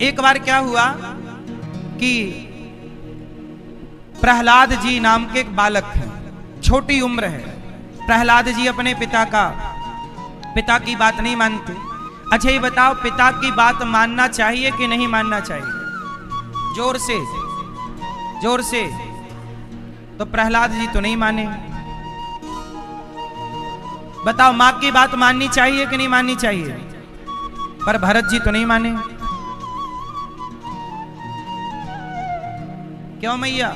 एक बार क्या हुआ कि प्रहलाद जी नाम के एक बालक हैं, छोटी उम्र है। प्रहलाद जी अपने पिता की बात नहीं मानते। अच्छा ये बताओ, पिता की बात मानना चाहिए कि नहीं मानना चाहिए? जोर से। तो प्रहलाद जी तो नहीं माने। बताओ, मां की बात माननी चाहिए कि नहीं माननी चाहिए? पर भरत जी तो नहीं माने। क्यों मैया?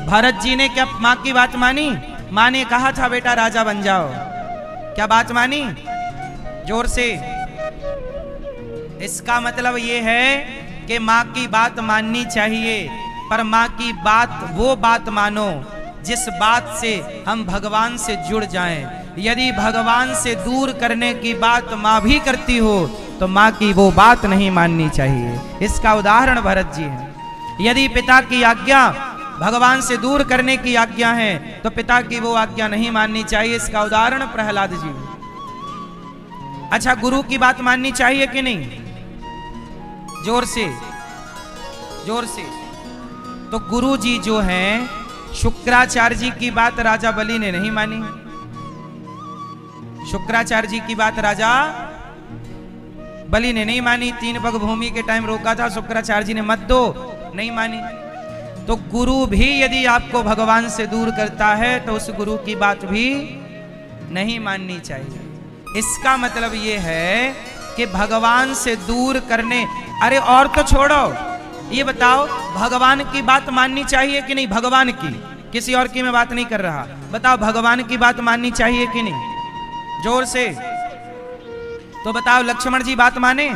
भरत जी ने क्या मां की बात मानी? मां ने कहा था बेटा राजा बन जाओ, क्या बात मानी? जोर से। इसका मतलब यह है कि मां की बात माननी चाहिए, पर मां की बात वो बात मानो जिस बात से हम भगवान से जुड़ जाएं। यदि भगवान से दूर करने की बात मां भी करती हो तो मां की वो बात नहीं माननी चाहिए। इसका उदाहरण भरत जी है। यदि पिता की आज्ञा भगवान से दूर करने की आज्ञा है तो पिता की वो आज्ञा नहीं माननी चाहिए। इसका उदाहरण प्रहलाद जी। अच्छा, गुरु की बात माननी चाहिए कि नहीं? जोर से। तो गुरु जी जो हैं, शुक्राचार्य जी की बात राजा बलि ने नहीं मानी। शुक्राचार्य जी की बात राजा बलि ने नहीं मानी। 3 पग भूमि के टाइम रोका था, शुक्राचार्य जी ने मत दो, नहीं मानी। तो गुरु भी यदि आपको भगवान से दूर करता है तो उस गुरु की बात भी नहीं माननी चाहिए। इसका मतलब ये है कि भगवान से दूर करने, अरे और तो छोड़ो, ये बताओ भगवान की बात माननी चाहिए कि नहीं? भगवान की, किसी और की मैं बात नहीं कर रहा। बताओ भगवान की बात माननी चाहिए कि नहीं? जोर से। तो बताओ लक्ष्मण जी बात माने?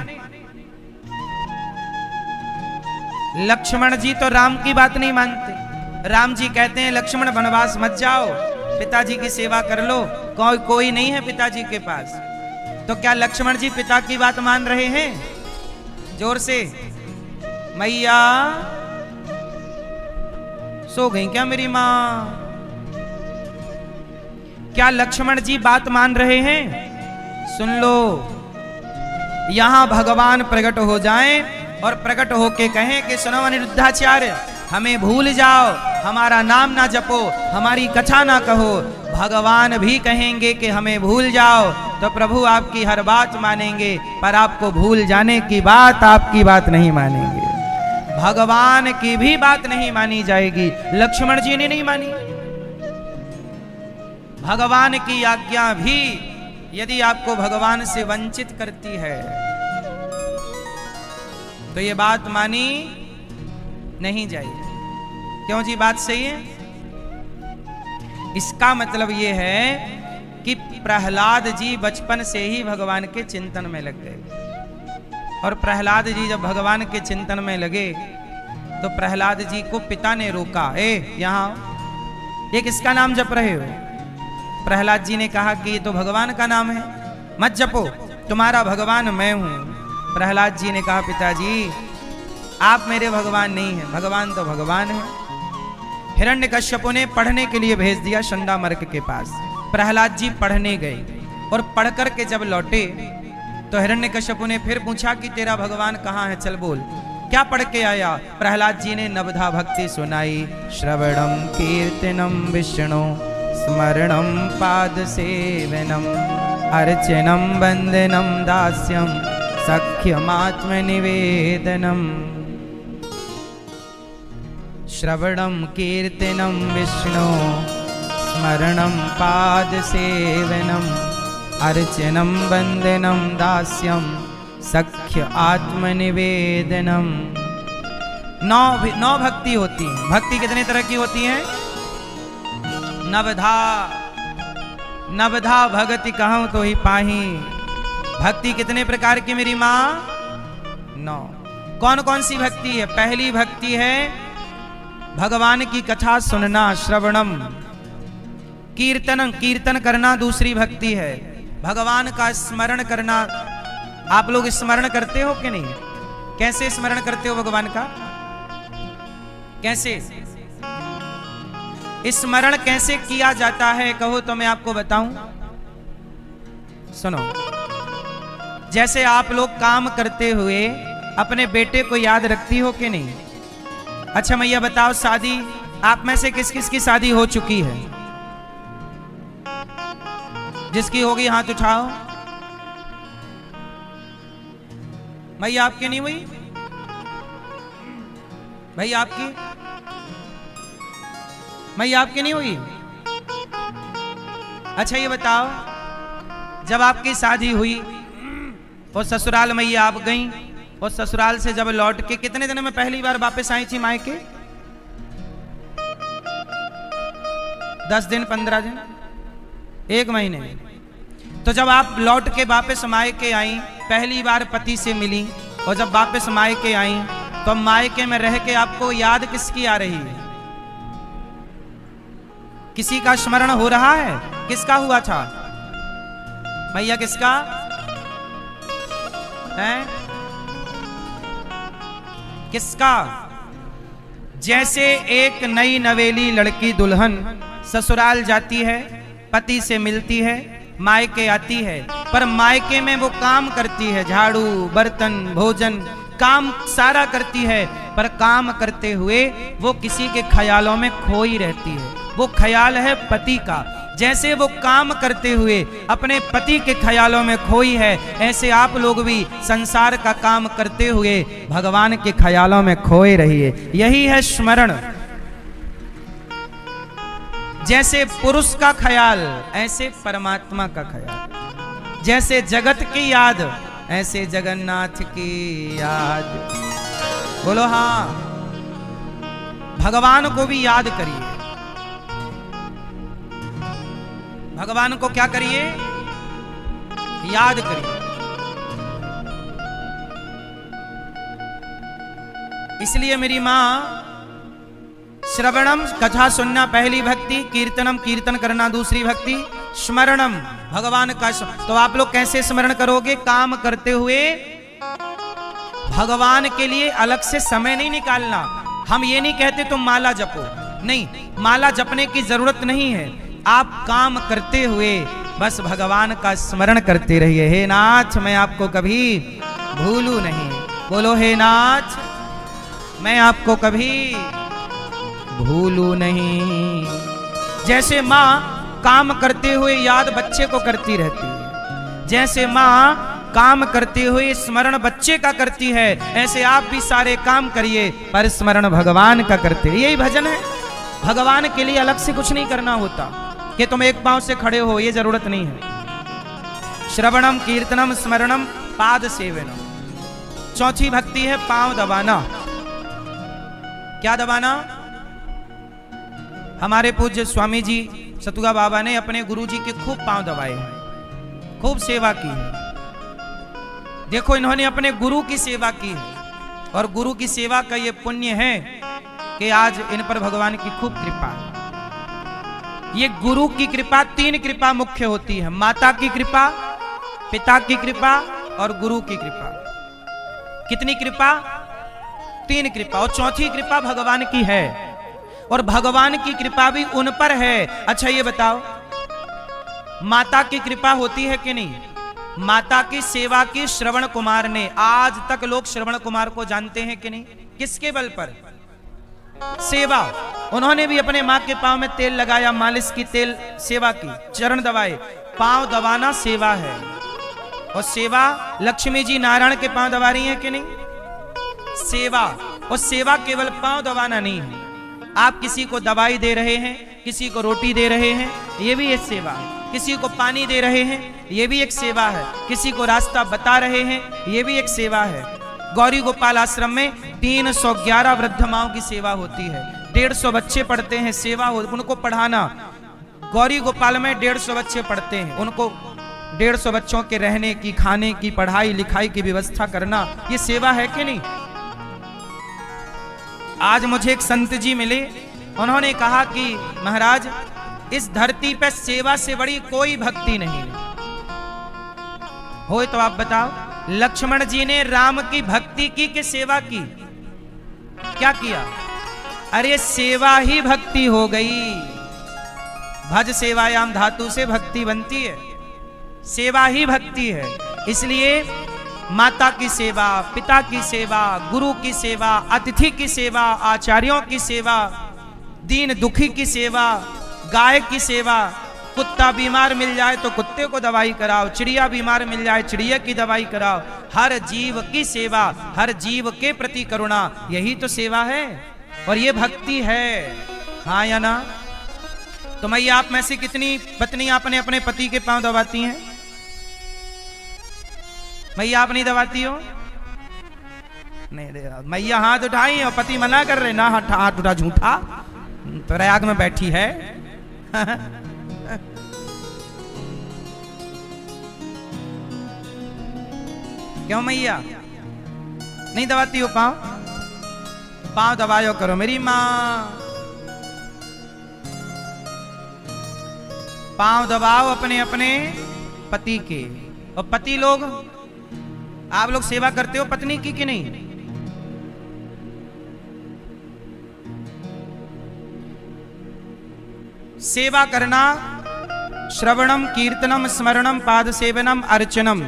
लक्ष्मण जी तो राम की बात नहीं मानते। राम जी कहते हैं लक्ष्मण वनवास मत जाओ, पिताजी की सेवा कर लो, कोई नहीं है पिताजी के पास। तो क्या लक्ष्मण जी पिता की बात मान रहे हैं? जोर से। मैया सो गई क्या मेरी मां? क्या लक्ष्मण जी बात मान रहे हैं? सुन लो, यहां भगवान प्रकट हो जाएं और प्रकट होके कहें कि सुनो अनिरुद्धाचार्य, हमें भूल जाओ, हमारा नाम ना जपो, हमारी कथा ना कहो। भगवान भी कहेंगे कि हमें भूल जाओ तो प्रभु आपकी हर बात मानेंगे, पर आपको भूल जाने की बात, आपकी बात नहीं मानेंगे। भगवान की भी बात नहीं मानी जाएगी। लक्ष्मण जी ने नहीं मानी। भगवान की आज्ञा भी यदि आपको भगवान से वंचित करती है तो ये बात मानी नहीं जाएगी। क्यों जी? बात सही है। इसका मतलब ये है कि प्रहलाद जी बचपन से ही भगवान के चिंतन में लग गए। और प्रहलाद जी जब भगवान के चिंतन में लगे तो प्रहलाद जी को पिता ने रोका, यहां ये किसका नाम जप रहे हो? प्रहलाद जी ने कहा कि ये तो भगवान का नाम है, मत जपो, तुम्हारा भगवान मैं हूं। प्रहलाद जी ने कहा पिताजी आप मेरे भगवान नहीं हैं, भगवान तो भगवान है। हिरण्यकश्यप ने पढ़ने के लिए भेज दिया शंडामर्क के पास। प्रहलाद जी पढ़ने गए और पढ़ कर के जब लौटे तो हिरण्यकश्यप ने फिर पूछा कि तेरा भगवान कहाँ है, चल बोल, क्या पढ़ के आया? प्रहलाद जी ने नवधा भक्ति सुनाई। श्रवणम कीर्तनम विष्णु स्मरणम पाद सेवनम अर्चनम वंदनम दास्यम सख्यमात्म निवेदनम। श्रवणम कीर्तनम विष्णु स्मरणम पाद सेवनम अर्चनम वंदनम दास्यम सख्य आत्मनिवेदनम। 9 भक्ति होती है। भक्ति कितने तरह की होती है? नवधा भगति कहूं तो ही पाही। भक्ति कितने प्रकार की मेरी मां? 9। कौन कौन सी भक्ति है? पहली भक्ति है भगवान की कथा सुनना, श्रवणम। कीर्तन करना दूसरी भक्ति है। भगवान का स्मरण करना। आप लोग स्मरण करते हो कि नहीं? कैसे स्मरण करते हो भगवान का? कैसे स्मरण कैसे किया जाता है कहो तो मैं आपको बताऊं। सुनो, जैसे आप लोग काम करते हुए अपने बेटे को याद रखती हो कि नहीं? अच्छा मैया बताओ, शादी आप में से किस किस की शादी हो चुकी है? जिसकी होगी हाथ उठाओ। मैया आपकी नहीं हुई? भैया आपकी? मैया आपकी नहीं हुई? अच्छा ये बताओ, जब आपकी शादी हुई और ससुराल मैया आप गईं और ससुराल से जब लौट के कितने दिन में पहली बार वापस आई थी मायके? 10 दिन, 15 दिन, 1 महीने? तो जब आप लौट के वापस मायके आई, पहली बार पति से मिली और जब वापस मायके आई तो मायके में रह के आपको याद किसकी आ रही है? किसी का स्मरण हो रहा है? किसका हुआ था भैया? किसका है? किसका? जैसे एक नई नवेली लड़की दुल्हन ससुराल जाती है, पति से मिलती है, मायके आती है, पर मायके में वो काम करती है, झाड़ू बर्तन भोजन काम सारा करती है, पर काम करते हुए वो किसी के ख्यालों में खोई रहती है। वो ख्याल है पति का। जैसे वो काम करते हुए अपने पति के ख्यालों में खोई है, ऐसे आप लोग भी संसार का काम करते हुए भगवान के ख्यालों में खोए रहिए। यही है स्मरण। जैसे पुरुष का ख्याल ऐसे परमात्मा का ख्याल, जैसे जगत की याद ऐसे जगन्नाथ की याद। बोलो हाँ, भगवान को भी याद करिए। भगवान को क्या करिए? याद करिए। इसलिए मेरी मां, श्रवणम कथा सुनना पहली भक्ति, कीर्तनम कीर्तन करना दूसरी भक्ति, स्मरणम भगवान का। तो आप लोग कैसे स्मरण करोगे? काम करते हुए भगवान के लिए अलग से समय नहीं निकालना। हम ये नहीं कहते तुम माला जपो, नहीं, माला जपने की जरूरत नहीं है। आप काम करते हुए बस भगवान का स्मरण करते रहिए। हे नाथ, मैं आपको कभी भूलू नहीं। बोलो हे नाथ, मैं आपको कभी भूलू नहीं। जैसे माँ काम करते हुए याद बच्चे को करती रहती है, जैसे माँ काम करते हुए स्मरण बच्चे का करती है, ऐसे आप भी सारे काम करिए पर स्मरण भगवान का करते। यही भजन है। भगवान के लिए अलग से कुछ नहीं करना होता कि तुम एक पांव से खड़े हो, ये जरूरत नहीं है। श्रवणम कीर्तनम स्मरणम पाद सेवनम। चौथी भक्ति है पांव दबाना। क्या दबाना? हमारे पूज्य स्वामी जी सतुगा बाबा ने अपने गुरु जी के खूब पांव दबाए हैं, खूब सेवा की है। देखो, इन्होंने अपने गुरु की सेवा की है और गुरु की सेवा का ये पुण्य है कि आज इन पर भगवान की खूब कृपा है। ये गुरु की कृपा, 3 कृपा मुख्य होती है। माता की कृपा, पिता की कृपा और गुरु की कृपा। कितनी कृपा? 3 कृपा। और चौथी कृपा भगवान की है, और भगवान की कृपा भी उन पर है। अच्छा ये बताओ, माता की कृपा होती है कि नहीं? माता की सेवा की श्रवण कुमार ने। आज तक लोग श्रवण कुमार को जानते हैं कि नहीं? किसके बल पर? सेवा। उन्होंने भी अपने माँ के पांव में तेल लगाया, मालिश की, तेल सेवा की, चरण दबाए। पांव दबाना सेवा है। और सेवा लक्ष्मी जी नारायण के पांव दबा रही हैं कि नहीं? सेवा। और सेवा केवल पांव दबाना नहीं है। आप किसी को दवाई दे रहे हैं, किसी को रोटी दे रहे हैं, ये भी एक सेवा है। किसी को पानी दे रहे हैं, ये भी एक सेवा है। किसी को रास्ता बता रहे हैं, ये भी एक सेवा है। गौरी गोपाल आश्रम में 311 वृद्ध माओं की सेवा होती है। 150 बच्चे पढ़ते हैं, सेवा हो उनको पढ़ाना। गौरी गोपाल में 150 बच्चे पढ़ते हैं, उनको 150 बच्चों के रहने की, खाने की, पढ़ाई लिखाई की व्यवस्था करना, ये सेवा है कि नहीं? आज मुझे एक संत जी मिले, उन्होंने कहा कि महाराज, इस धरती पर सेवा से बड़ी कोई भक्ति नहीं है। हो तो आप बताओ, लक्ष्मण जी ने राम की भक्ति की कि सेवा की? क्या किया? अरे सेवा ही भक्ति हो गई। भज सेवायाम धातु से भक्ति बनती है, सेवा ही भक्ति है। इसलिए माता की सेवा, पिता की सेवा, गुरु की सेवा, अतिथि की सेवा, आचार्यों की सेवा, दीन दुखी की सेवा, गाय की सेवा। कुत्ता बीमार मिल जाए तो कुत्ते को दवाई कराओ, चिड़िया बीमार मिल जाए चिड़िया की दवाई कराओ। हर जीव की सेवा, हर जीव के प्रति करुणा, यही तो सेवा है और ये भक्ति है। हाँ या ना? तो मैया आप में से कितनी पत्नियां अपने अपने पति के पांव दबाती हैं? मैया आप नहीं दबाती हो? नहीं, मैया हाथ उठाई और पति मना कर रहे ना, हाथ उठा झूठा, प्रयाग में बैठी है। क्यों मैया नहीं दबाती हो पांव? पांव दबायो करो मेरी मां, पांव दबाओ अपने अपने पति के। और पति लोग, आप लोग सेवा करते हो पत्नी की कि नहीं? सेवा करना, श्रवणम कीर्तनम स्मरणम पाद सेवनम अर्चनम,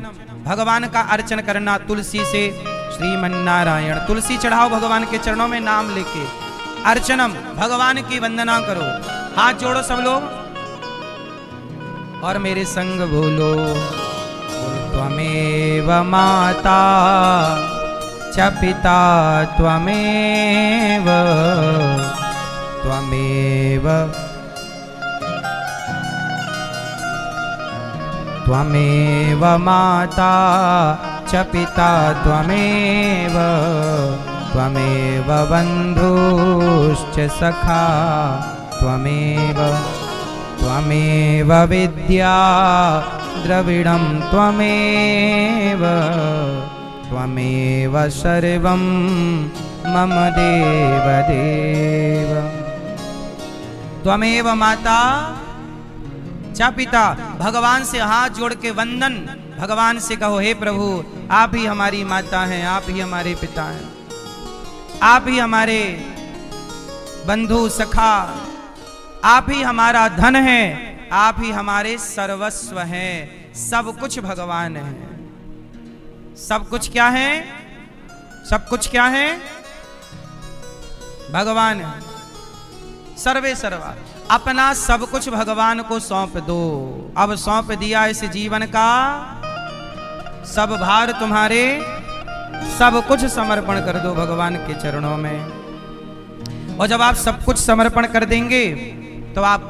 भगवान का अर्चन करना तुलसी से। श्रीमन्नारायण, तुलसी चढ़ाओ भगवान के चरणों में नाम लेके। अर्चनम, भगवान की वंदना करो। हाथ जोड़ो सब लोग और मेरे संग बोलो, त्वमेव माता च पिता त्वमेव, त्वमेव त्वमेव माता च पिता त्वमेव, त्वमेव बन्धुश्च सखा त्वमेव, त्वमेव विद्या द्रविणं त्वमेव, त्वमेव सर्वं मम देवदेव। त्वमेव माता च पिता, भगवान से हाथ जोड़ के वंदन, भगवान से कहो हे प्रभु आप ही हमारी माता हैं, आप ही हमारे पिता हैं, आप ही हमारे बंधु सखा, आप ही हमारा धन है, आप ही हमारे सर्वस्व हैं। सब कुछ भगवान है। सब कुछ क्या है? सब कुछ क्या है? भगवान है। सर्वे सर्वा, अपना सब कुछ भगवान को सौंप दो। अब सौंप दिया इस जीवन का सब भार तुम्हारे, सब कुछ समर्पण कर दो भगवान के चरणों में। और जब आप सब कुछ समर्पण कर देंगे तो आप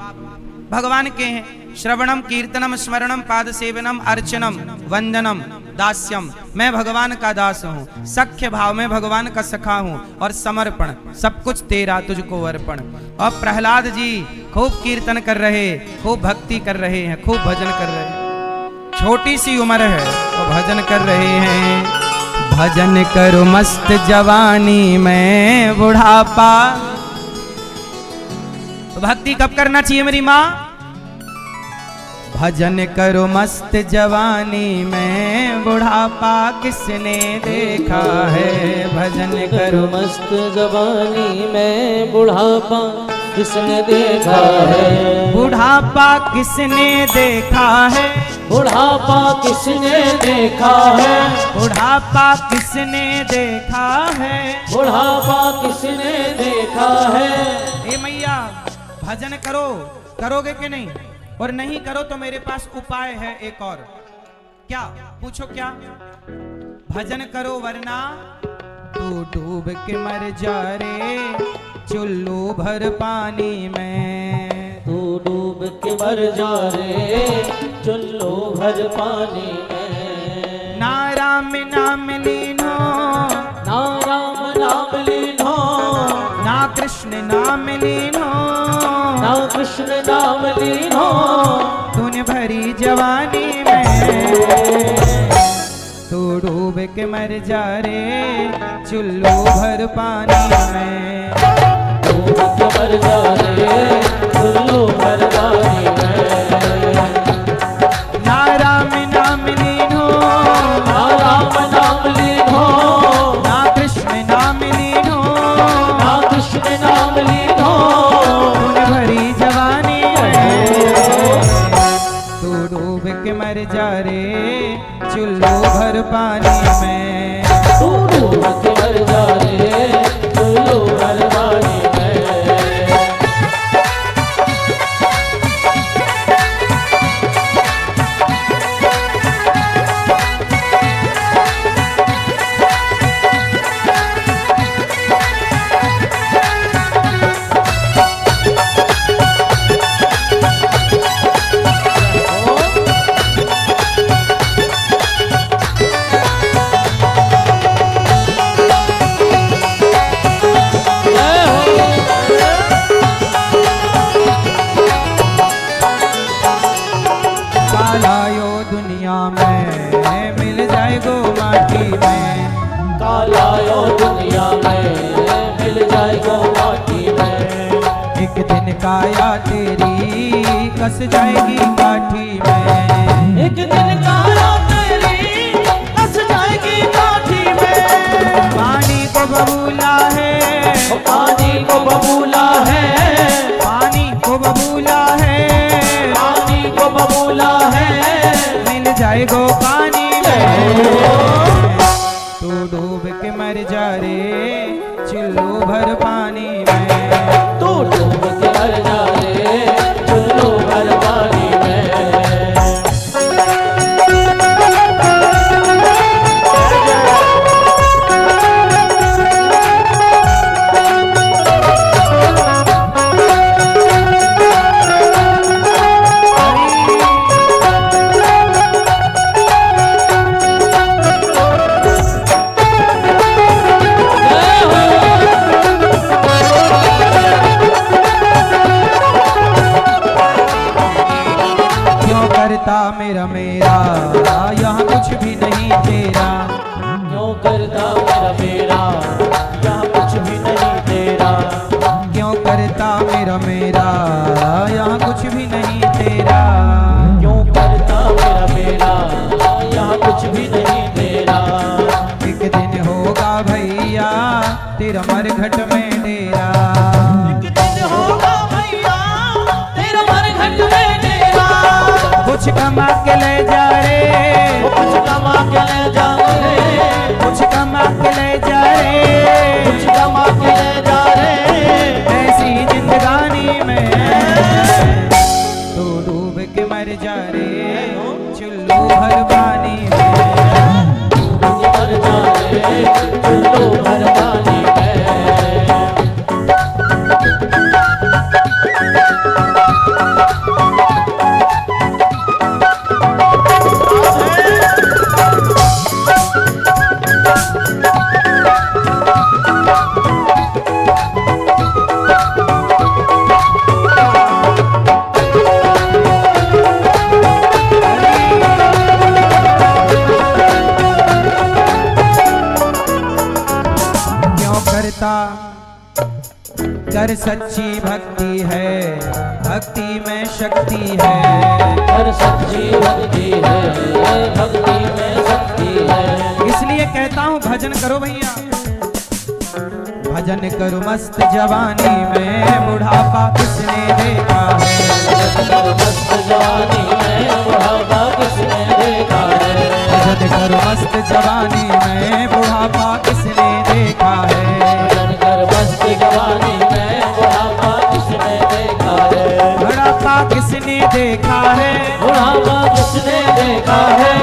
भगवान के हैं। श्रवणम कीर्तनम स्मरणम पाद सेवनम अर्चनम वंदनम दास्यम, मैं भगवान का दास हूँ। सख्य भाव में भगवान का सखा हूँ और समर्पण, सब कुछ तेरा तुझको अर्पण। और प्रहलाद जी खूब कीर्तन कर रहे, खूब भक्ति कर रहे हैं, खूब भजन कर रहे हैं। छोटी सी उम्र है और भजन कर रहे हैं। भजन करो मस्त जवानी में बुढ़ापा। तो भक्ति कब करना चाहिए मेरी माँ? भजन करो मस्त जवानी में बुढ़ापा किसने देखा है। भजन करो मस्त जवानी में बुढ़ापा किसने देखा है। बुढ़ापा किसने देखा है। बुढ़ापा किसने देखा है। बुढ़ापा किसने देखा है। बुढ़ापा किसने देखा है। ए मैया भजन करो, करोगे कि नहीं? और नहीं करो तो मेरे पास उपाय है एक और। क्या? पूछो क्या? भजन करो वरना तू डूब के मर जा रे चुल्लू भर पानी में। तू डूब के मर जा रे चुल्लू भर पानी में। ना राम नाम लीनो, ना राम नाम लीनो, ना कृष्ण नाम लीनो, ना कृष्ण नाम लीनो, तूने भरी जवानी में। तू डूब के मर जा रे चुल्लू भर पानी में। डूब के मर जा रे चुल्लू भर पानी में। ना राम नाम लीनो, ना राम नाम लीनो, ना कृष्ण नाम लीनो, ना कृष्ण नाम लीनो, तूने भरी जवानी में। तू डूब के मर जा रे चुल्लू भर पानी में। दुनिया में मिल जाएगा माटी में। एक दिन काया तेरी कस जाएगी काठी में। एक दिन काया तेरी कस जाएगी काठी में। पानी को बबूला है, पानी को बबूला है, पानी को बबूला है, पानी को बबूला है, मिल जाएगो पानी में। तू डूब के मर जा रे चुल्लू भर पानी में। तू डूब के मर जा रे चुल्लू भर पानी में। मेरा मेरा यहाँ कुछ भी नहीं तेरा। क्यों करता मेरा मेरा यहाँ कुछ भी नहीं तेरा। क्यों करता मेरा मेरा यहाँ कुछ भी नहीं तेरा। क्यों करता मेरा मेरा यहाँ कुछ भी नहीं तेरा। एक दिन होगा भैया तेरा मरघट में डेरा। एक दिन होगा भैया तेरा मरघट में डेरा। कुछ कमा के ले जा रे, कुछ कमा के ले जा रे, कुछ कमा के ले जा रे, कुछ कमा के ले जा रे। ऐसी जिंदगानी में तू डूब के मर जा रे चुल्लू भर पानी में। मर जा रे चुल्लू भर पानी में। कर सच्ची भक्ति है, भक्ति में शक्ति है। कर सच्ची भक्ति है, भक्ति में शक्ति है। इसलिए कहता हूँ भजन करो भैया, भजन करो मस्त जवानी में, बुढ़ापा किसने देखा है। मस्त जवानी में बुढ़ापा किसने देखा है। भजन करो मस्त जवानी में, बुढ़ापा किसने देखा है। भजन कर मस्त जवानी में बुढ़ापा किसने देखा है। बुढ़ापा किसने देखा है। बुढ़ापा किसने देखा है।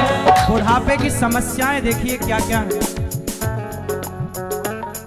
बुढ़ापे की समस्याएं देखिए क्या क्या है।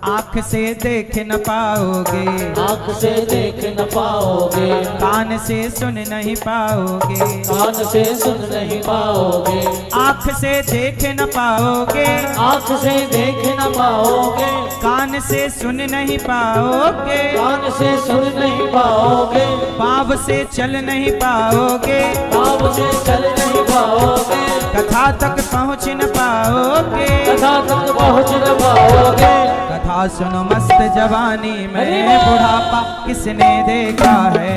आँख से देख न पाओगे, आँख से देख न पाओगे। कान से सुन नहीं पाओगे, कान से सुन नहीं पाओगे। आँख से देख न पाओगे, आँख से देख न पाओगे। कान से सुन नहीं पाओगे, कान से सुन नहीं पाओगे। पाँव से चल नहीं पाओगे, पाँव से चल नहीं पाओगे। कथा तक पहुँच न पाओगे, कथा तक पहुँच न पाओगे। कथा सुनो मस्त जवानी में, बुढ़ापा किसने देखा है।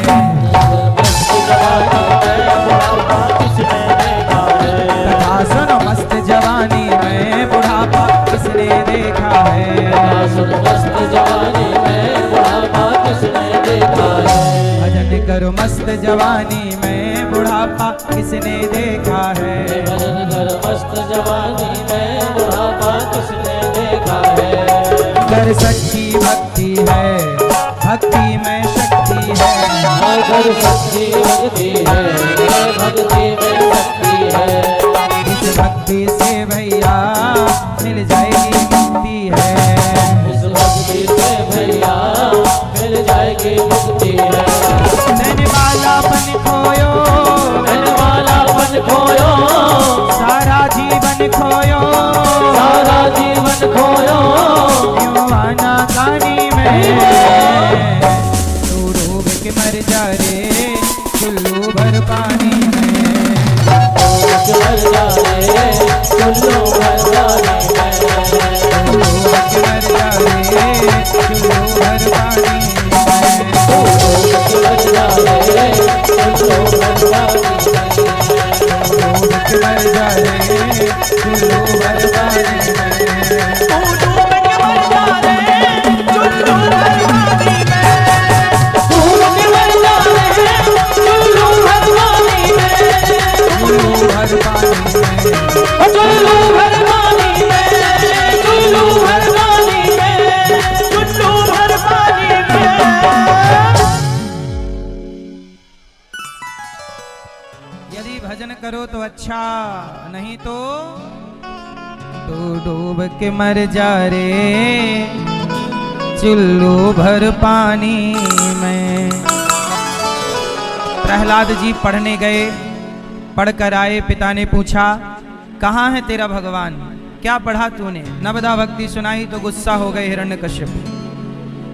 मस्त जवानी में बुढ़ापा किसने देखा है। कथा सुनो मस्त जवानी में, बुढ़ापा किसने देखा है। कथा सुन मस्त जवानी में बुढ़ापा किसने देखा है। भजन करो मस्त जवानी में, बुढ़ापा किसने देखा है। भजन कर मस्त जवानी में बुढ़ापा किसने देखा है। कर सच्ची भक्ति है, भक्ति में शक्ति है। कर सच्ची भक्ति है, भक्ति में शक्ति है। इस भक्ति से भैया मिल जाएगी मुक्ति है। इस भक्ति से भैया मिल जाएगी मुक्ति है। देने वाला बन खोयो, देने वाला बन खोयो। सारा जीवन खोयो, सारा जीवन खोयो। क्यों आना कानी में। अच्छा, नहीं तो तू डूब के मर जा रे चुल्लू भर पानी में। प्रहलाद जी पढ़ने गए, पढ़कर आए, पिता ने पूछा कहाँ है तेरा भगवान, क्या पढ़ा तूने? नवदा भक्ति सुनाई तो गुस्सा हो गए हिरण्यकश्यप।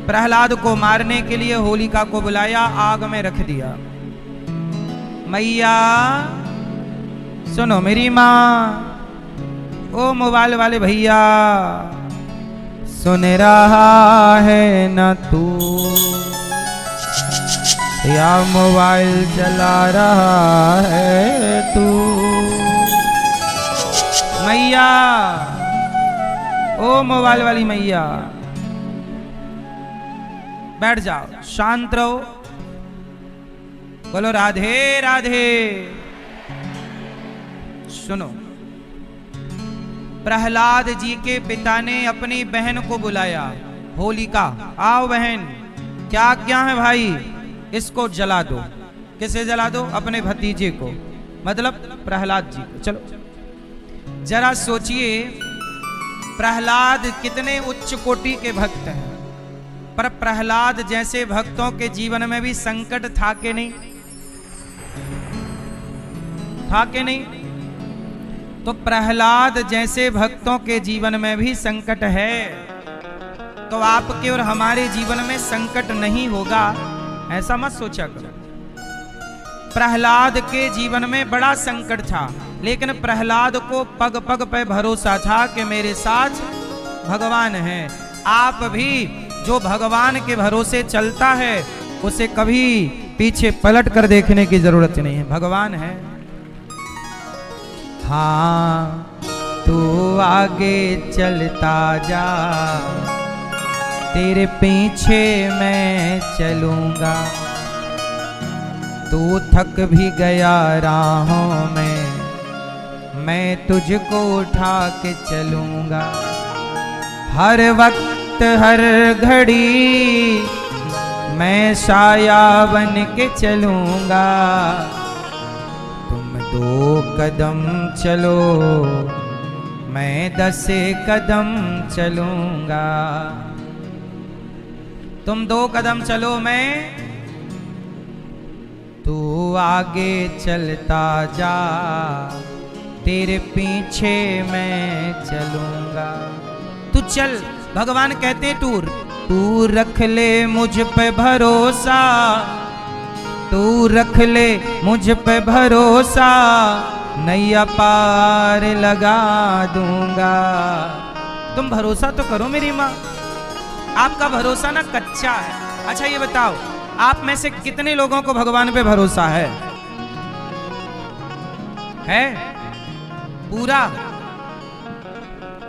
प्रहलाद को मारने के लिए होलिका को बुलाया, आग में रख दिया। मैया सुनो मेरी माँ, ओ मोबाइल वाले भैया सुन रहा है न तू, या मोबाइल चला रहा है तू? मैया, ओ मोबाइल वाली मैया बैठ जाओ, शांत रहो, बोलो राधे राधे। सुनो, प्रहलाद जी के पिता ने अपनी बहन को बुलाया, होलिका आओ बहन, क्या आज्ञा है भाई? इसको जला दो। किसे जला दो? अपने भतीजे को, मतलब प्रहलाद जी को। चलो जरा सोचिए, प्रहलाद कितने उच्च कोटि के भक्त हैं, पर प्रहलाद जैसे भक्तों के जीवन में भी संकट था कि नहीं? था कि नहीं? तो प्रहलाद जैसे भक्तों के जीवन में भी संकट है, तो आपके और हमारे जीवन में संकट नहीं होगा ऐसा मत सोचा करो। प्रहलाद के जीवन में बड़ा संकट था, लेकिन प्रहलाद को पग पग पे भरोसा था कि मेरे साथ भगवान है। आप भी जो भगवान के भरोसे चलता है उसे कभी पीछे पलट कर देखने की जरूरत नहीं है, भगवान है। हाँ तू आगे चलता जा, तेरे पीछे मैं चलूंगा, तू थक भी गया राहों में, मैं तुझको उठा के चलूंगा। हर वक्त हर घड़ी मैं साया बन के चलूंगा, तुम 2 कदम चलो मैं 10 कदम चलूंगा। तुम 2 कदम चलो, मैं तू आगे चलता जा, तेरे पीछे मैं चलूंगा। तू चल, भगवान कहते तू रख ले मुझ पे भरोसा, तू रख ले मुझ पे भरोसा, नैया पार लगा दूंगा। तुम भरोसा तो करो मेरी माँ, आपका भरोसा ना कच्चा है। अच्छा ये बताओ, आप में से कितने लोगों को भगवान पे भरोसा है? पूरा?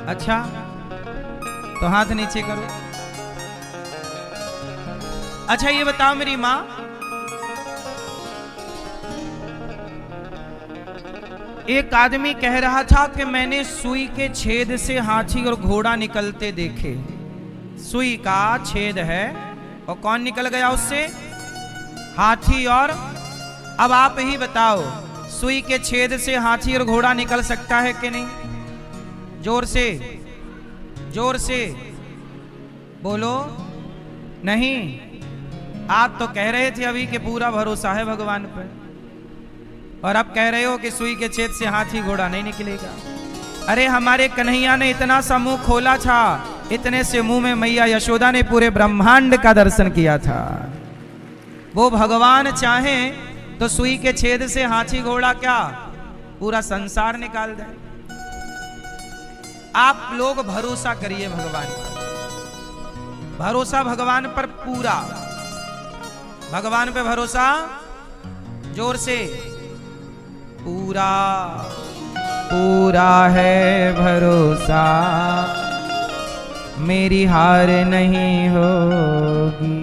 अच्छा तो हाथ नीचे करो। अच्छा ये बताओ मेरी माँ, एक आदमी कह रहा था कि मैंने सुई के छेद से हाथी और घोड़ा निकलते देखे। सुई का छेद है और कौन निकल गया उससे? हाथी। और अब आप ही बताओ, सुई के छेद से हाथी और घोड़ा निकल सकता है कि नहीं? जोर से, जोर से बोलो। नहीं। आप तो कह रहे थे अभी कि पूरा भरोसा है भगवान पर, और अब कह रहे हो कि सुई के छेद से हाथी घोड़ा नहीं निकलेगा। अरे हमारे कन्हैया ने इतना सा मुंह खोला था, इतने से मुंह में मैया यशोदा ने पूरे ब्रह्मांड का दर्शन किया था। वो भगवान चाहे तो सुई के छेद से हाथी घोड़ा क्या पूरा संसार निकाल दे। आप लोग भरोसा करिए भगवान पर, भरोसा भगवान पर पूरा, भगवान पे भरोसा जोर से, पूरा पूरा है भरोसा, मेरी हार नहीं होगी।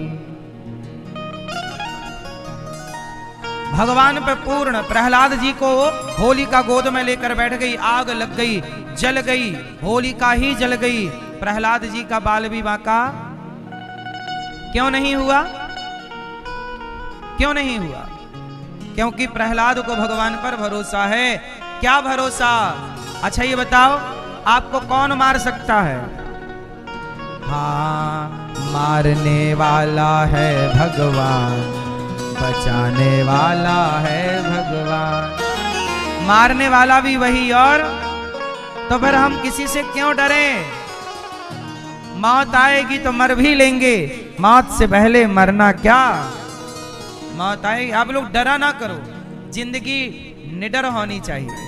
भगवान पे पूर्ण। प्रहलाद जी को होलिका गोद में लेकर बैठ गई, आग लग गई, जल गई, होलिका ही जल गई। प्रहलाद जी का बाल भी बांका क्यों नहीं हुआ? क्यों नहीं हुआ? क्योंकि प्रहलाद को भगवान पर भरोसा है। क्या भरोसा। अच्छा ये बताओ, आपको कौन मार सकता है? हाँ, मारने वाला है भगवान, बचाने वाला है भगवान। मारने वाला भी वही, और तो फिर हम किसी से क्यों डरें? मौत आएगी तो मर भी लेंगे, मौत से पहले मरना क्या। मौत आएगी, आप लोग डरा ना करो, जिंदगी निडर होनी चाहिए।